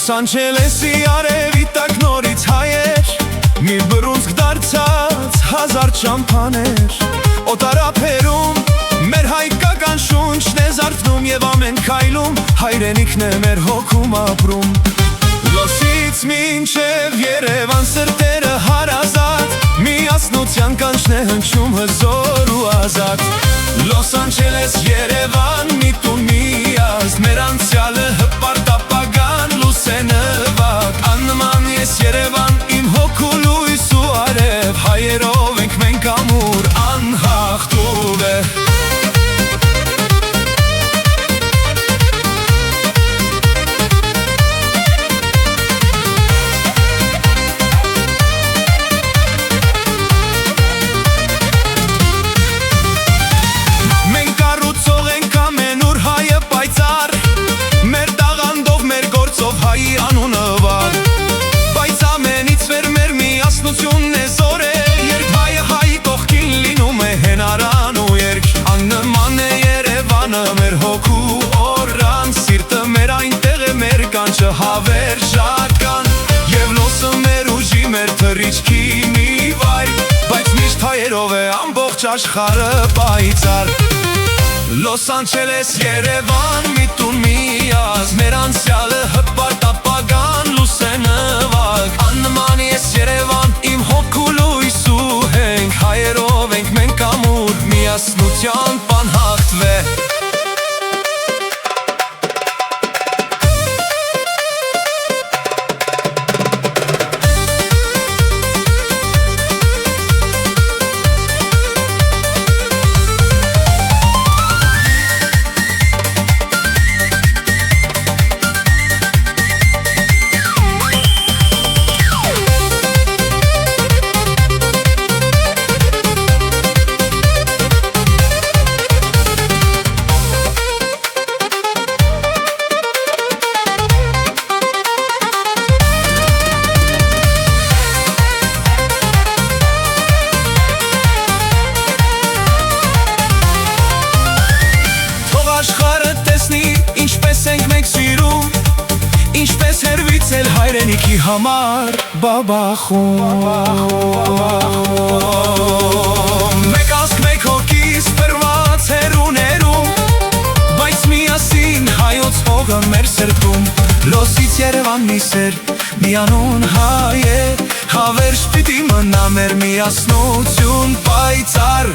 Լոս Անջելեսի արևի տակ նորից հայեր, մի բռունցք դարձած հազար ճամփաներ, օտարափերում մեր հայկական շունչն է զարթնում և ամեն քայլում հայրենիքն է մեր հոգում ապրում։ Լոսից մինչև Երևան սրտերը հարազատ, միասնության կանչն է հնչում հզոր ու ազատ։ Լոս Անջելես, Երևան, մի տուն միասն, մեր անցյալը հպարտ ապագան լույս է նվագ։ Աննման ես Երևան, իմ հոգու լույս ու արև, հայերով ենք մենք ամուր, անհաղթող է։ Մեր հոգու օրան, սիրտը մեր այնտեղ է, մեր կանչը հավերժական, և լոսը մեր ուժի, մեր թռիչքի մի վայր, բայց միշտ հայերով է ամբողջ աշխարհը պայծառ։ Լոս Անջելես, Երևան, մի տուն միասն, մեր անցյալը հպարտ ապագան լույս է նվագ։ Աննման ես Երևան, իմ հոգու լույս ու հենք, հայերով ենք մենք ամուր, միասնության բան հաղթվե։ Ինչպես ենք մենք սիրում, ինչպես հերվից էլ հայրենիքի համար բաբախում։ Մեկ ազգ, մեկ հոգի սփռված հեռուներում, բայց միասին հայոց հողը մեր սրտում։ Լոսից Երևան մի սեր, մի անուն հայ է, հավերժ պիտի մնա մեր միասնություն պայծառ։